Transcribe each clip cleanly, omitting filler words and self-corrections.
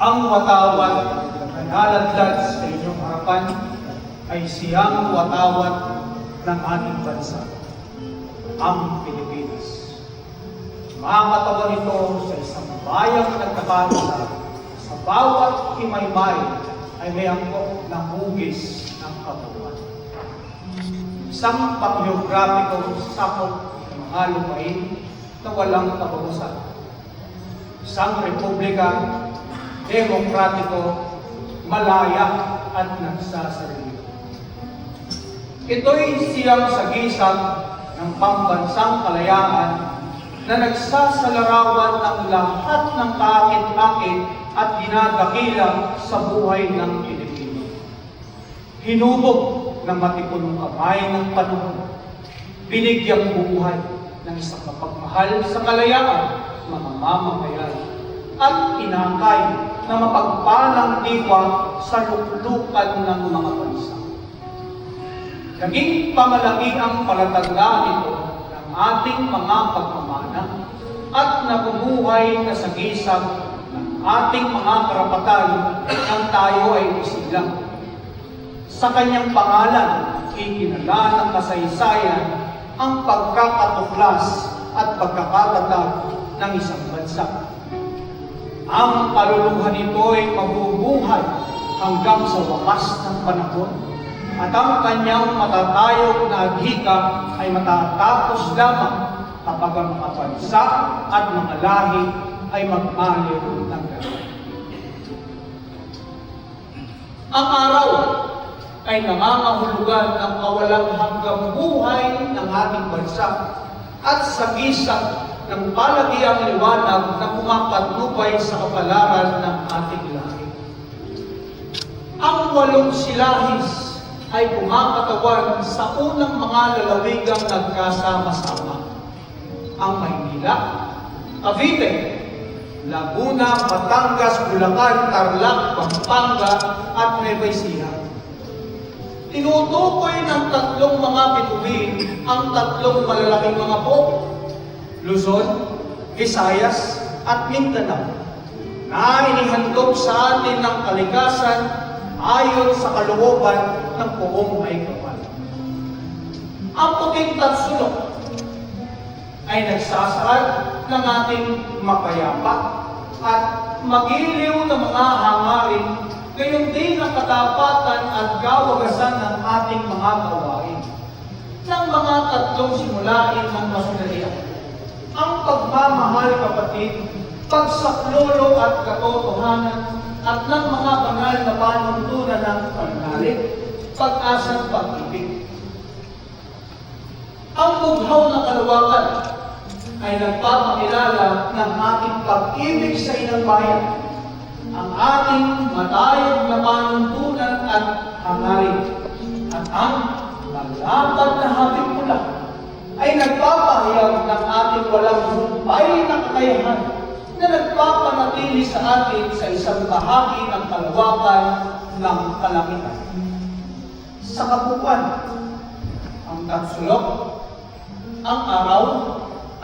Ang watawat na naladlad sa inyong harapan ay siyang watawat ng ating bansa, ang Pilipinas. Makatawan ito sa isang bayang nagkakaroon sa bawat himaymay ay may angkop ng hugis ng kabuuan. Isang panggeograpikong sakop ng mga lupain na walang kapagusan. Isang republika, demokratiko, malaya at nagsasarili. Ito'y siyang sagisag ng pambansang kalayaan na nagsasalarawan ng lahat ng kaakit-akit at dinadakila sa buhay ng Pilipino. Hinubog ng matipunong kamay ng panahon, binigyang buhay ng isang mapagmahal sa kalayaan, mga mamamayan, at inakay na mapagpalang diwa sa luklukan ng mga bansa. Naging pamalaki ang palatandaan nito ng ating mga pagmamana at nabubuhay na sagisag ng ating mga karapatan nang tayo ay isilang. Sa kanyang pangalan, itinala ng kasaysayan ang pagkakatuklas at pagkakatatag ng isang bansa. Ang kaluluhan nito ay mabubuhay hanggang sa wakas ng panahon at ang kanyang matatayog na aghika ay matatapos lamang kapag ang mga bansa at mga lahi ay magmaliw ng gano'n. Ang araw ay nangangahulugan ng kawalang hanggang buhay ng ating bansa at sagisag ng palagiang liwanag na pumapatnubay sa kapalaran ng ating lahi. Ang 8 silahis ay pumakatawan sa unang mga lalawigang nagkasama-sama. Ang Maynila, Cavite, Laguna, Batangas, Bulacan, Tarlac, Pampanga at Nueva Ecija. Tinutukoy ng 3 mga bituin ang 3 malalaking mga poko, Luzon, Visayas, at Mindanao, na inihandog sa atin ng kalikasan ayon sa kalooban ng buong may kapal. Ang puting tatsulok ay nagsasaad ng ating mapayapa at magiliw na mga hangarin, gayon din ang katapatan at kawagasan ng ating mga gawain. Ng mga 3 simulain ng masunalian, ang pagmamahal, kapatid, pagsaklolo at katotohanan, at ng mga banal na panuntunan ng pagnalit, pag-asang pag-ibig. Ang bughaw na kaluwakan ay nagpapakilala ng ating pag-ibig sa inang bayan, ang ating matayog na panuntunan at hangarin, at ang malapad na habig mula ay nagpapahayag ng ating walang humpay na kakayahan na nagpapanatili sa atin sa isang bahagi ng kaluwakan ng kalangitan. Sa kabuuan, ang tatsulok, ang araw,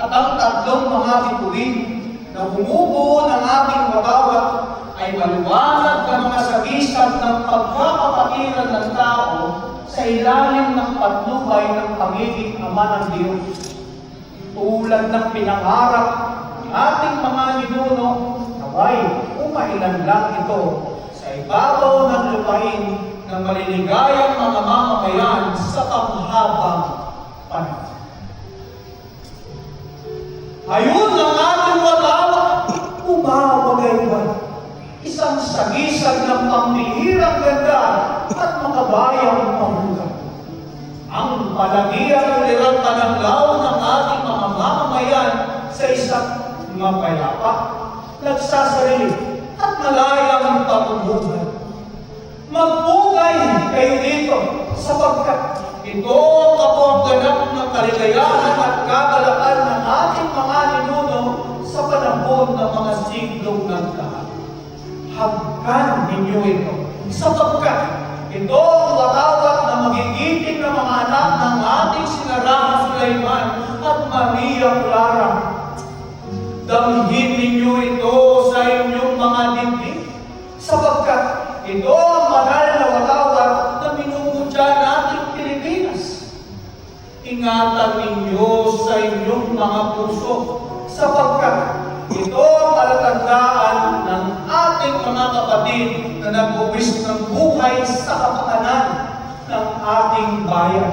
at ang 3 mga bituin na bumubuo ng ating watawat ay maliwanag na mga sagisag ng pagkakapatiran ng tao sa ilalim ng patnubay ng pagiging Ama ng Diyos. Tulad ng pinangarap ng ating mga ninuno, naway umailan lang ito sa ibabaw ng lupain ng maliligayang mga mamamayan sa panghabang panahon. Ayun ang ating watawat, umawagay-wag, isang sagisag ng pambihirang ganda at makabayang pamulong. Ang palagiang ulirang pananglaw ng ating mga mamamayan sa isang mapayapa, nagsasarili at malayang pamumuhay. Magpugay kayo dito sapagkat ito ang kapag-ganap ng kaligayahan at kagalakan ng ating mga ninuno sa panahon ng mga siglong nagdaan. Hagkan ninyo ito sapagkat ito ang watawat na magigiting ng mga anak ng ating sinarahan Sulaiman at Maria Clara. Damhin ninyo ito sa inyong mga dibdib sapagkat ito ang banal na watawat na minumudya nating Pilipinas. Ingatan ninyo sa inyong mga puso, sapagkat ito ang palatandaan ng ating mga kapatid na nagbuwis ng buhay sa kapakanan ng ating bayan.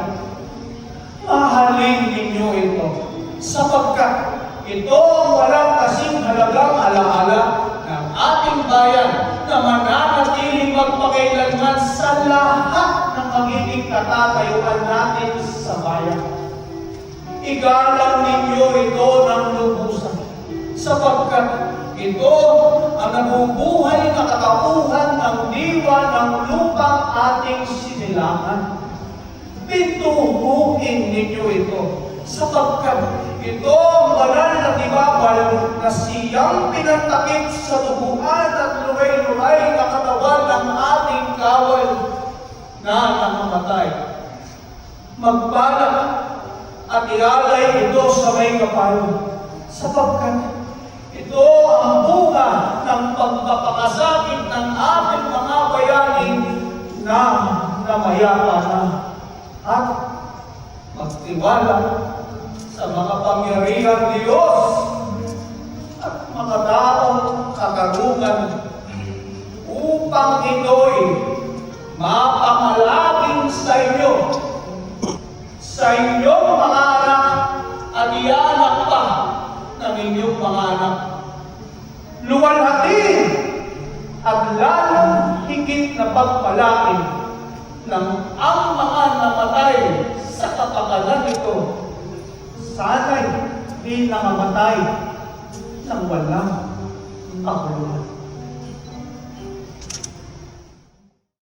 Mahalin ninyo ito, sapagkat ito ang walang kasing halagang alaala ng ating bayan na mananatiling magpakailanman sa lahat ng magiging katatayuan natin sa bayan. Igalang ninyo ito ng lubusan, sapagkat ito ang nabubuhay na katauhan ng diwa ng lupang ating sinilangan. Pituhuin ninyo ito, sapagkat ito ang banal na tibabal na siyang pinantakip sa duguan at luray-luray na katawan ng ating kawal na nakamatay. Magbalak at ialay ito sa may kapal, sapagkat ito ang bunga ng pagpapakasakit ng ating mga bayaning na namayapa na at magtiwala sa mga pangyarihang Diyos at makataong katarungan upang ito'y mapamalaging sa inyong mga anak at ianak pa ng inyong mga anak. Luwalhatin at lalong higit na pagpalain ng ang mga namatay sa kapakanan nito, sana'y di nangamatay ng walang kahulugan.